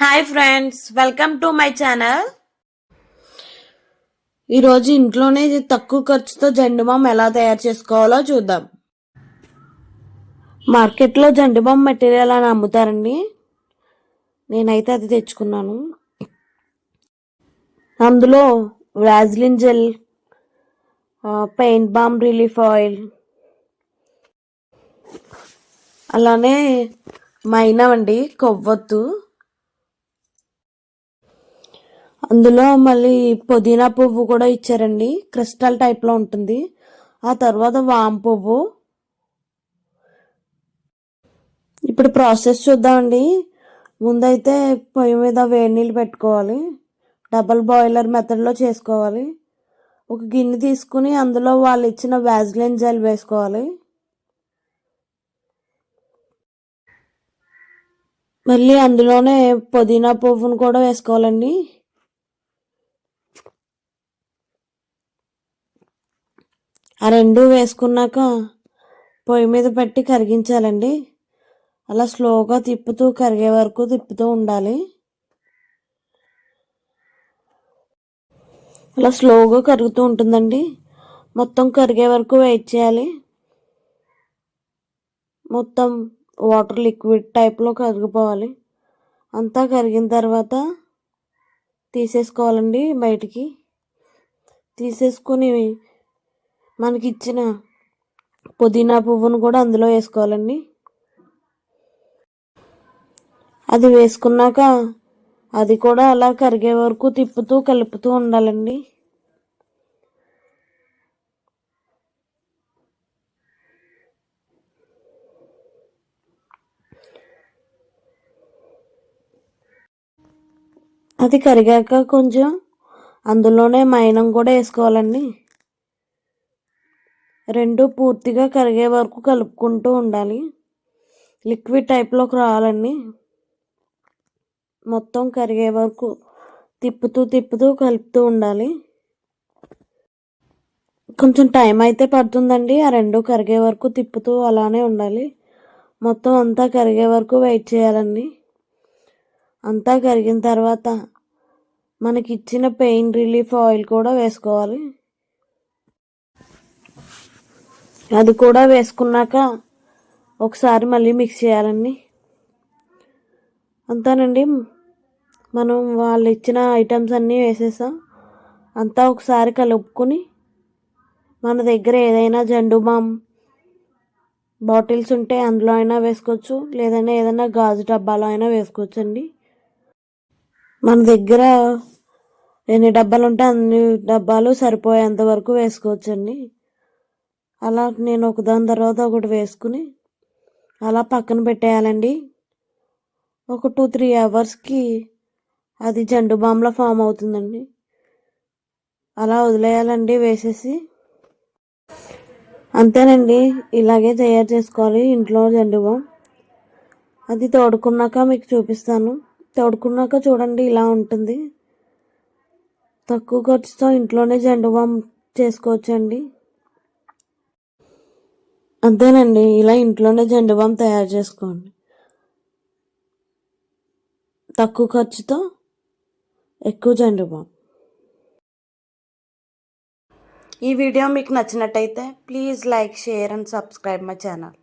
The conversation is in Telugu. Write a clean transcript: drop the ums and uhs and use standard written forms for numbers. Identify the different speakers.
Speaker 1: Hi friends, welcome to my channel. ఈరోజు ఇంట్లోనే తక్కువ ఖర్చుతో జండు బామ్ ఎలా తయారు చేసుకోవాలో చూద్దాం. మార్కెట్లో జండు బామ్ మెటీరియల్ అని అమ్ముతారండి. నేనైతే అది తెచ్చుకున్నాను. అందులో Vaseline gel, paint balm relief oil, అలానే మైనం అండి, కొవ్వొత్తు, అందులో మళ్ళీ పుదీనా పువ్వు కూడా ఇచ్చారండి. క్రిస్టల్ టైప్లో ఉంటుంది. ఆ తర్వాత వామ్ పువ్వు. ఇప్పుడు ప్రాసెస్ చూద్దామండి. ముందైతే పొయ్యి మీద వేడి నీళ్ళు పెట్టుకోవాలి. డబల్ బాయిలర్ మెథడ్లో చేసుకోవాలి. ఒక గిన్నె తీసుకుని అందులో వాళ్ళు ఇచ్చిన వ్యాజ్లిన్ జెల్ వేసుకోవాలి. మళ్ళీ అందులోనే పుదీనా పువ్వును కూడా వేసుకోవాలండి. ఆ రెండు వేసుకున్నాక పొయ్యి మీద పెట్టి కరిగించాలండి. అలా స్లోగా తిప్పుతూ కరిగే వరకు తిప్పుతూ ఉండాలి. అలా స్లోగా కరుగుతూ ఉంటుందండి. మొత్తం కరిగే వరకు వెయిట్ చేయాలి. మొత్తం వాటర్ లిక్విడ్ టైప్లో కరిగిపోవాలి. అంతా కరిగిన తర్వాత తీసేసుకోవాలండి. బయటికి తీసేసుకుని మనకి ఇచ్చిన పుదీనా పువ్వును కూడా అందులో వేసుకోవాలండి. అది వేసుకున్నాక అది కూడా అలా కరిగే వరకు తిప్పుతూ కలుపుతూ ఉండాలండి. అది కరిగాక కొంచెం అందులోనే మైనం కూడా వేసుకోవాలండి. రెండు పూర్తిగా కరిగే వరకు కలుపుకుంటూ ఉండాలి. లిక్విడ్ టైప్లోకి రావాలండి. మొత్తం కరిగే వరకు తిప్పుతూ కలుపుతూ ఉండాలి. కొంచెం టైం అయితే పడుతుందండి. ఆ రెండు కరిగే వరకు తిప్పుతూ అలానే ఉండాలి. మొత్తం అంతా కరిగే వరకు వెయిట్ చేయాలండి. అంతా కరిగిన తర్వాత మనకి ఇచ్చిన పెయిన్ రిలీఫ్ ఆయిల్ కూడా వేసుకోవాలి. అది కూడా వేసుకున్నాక ఒకసారి మళ్ళీ మిక్స్ చేయాలండి. అంతానండి, మనం వాళ్ళు ఇచ్చిన ఐటమ్స్ అన్నీ వేసేసాం. అంతా ఒకసారి కలుపుకొని మన దగ్గర ఏదైనా జండు బామ్ బాటిల్స్ ఉంటే అందులో అయినా వేసుకోవచ్చు, లేదంటే ఏదైనా గాజు డబ్బాలో అయినా వేసుకోవచ్చు అండి. మన దగ్గర ఎన్ని డబ్బాలు ఉంటే అన్ని డబ్బాలు సరిపోయేంత వరకు వేసుకోవచ్చండి. అలా నేను ఒకదాని తర్వాత ఒకటి వేసుకుని అలా పక్కన పెట్టేయాలండి. ఒక 2-3 అవర్స్కి అది జండు బామ్లా ఫామ్ అవుతుందండి. అలా వదిలేయాలండి వేసేసి. అంతేనండి, ఇలాగే తయారు చేసుకోవాలి ఇంట్లో జండు బామ్. అది తోడుకున్నాక మీకు చూపిస్తాను. తోడుకున్నాక చూడండి, ఇలా ఉంటుంది. తక్కువ ఖర్చుతో ఇంట్లోనే జండు బామ్ చేసుకోవచ్చండి. అంతేనండి, ఇలా ఇంట్లోనే జండు బామ్ తయారు చేసుకోండి. తక్కువ ఖర్చుతో ఎక్కువ జండు బామ్. ఈ వీడియో మీకు నచ్చినట్టయితే please like, share and subscribe my channel.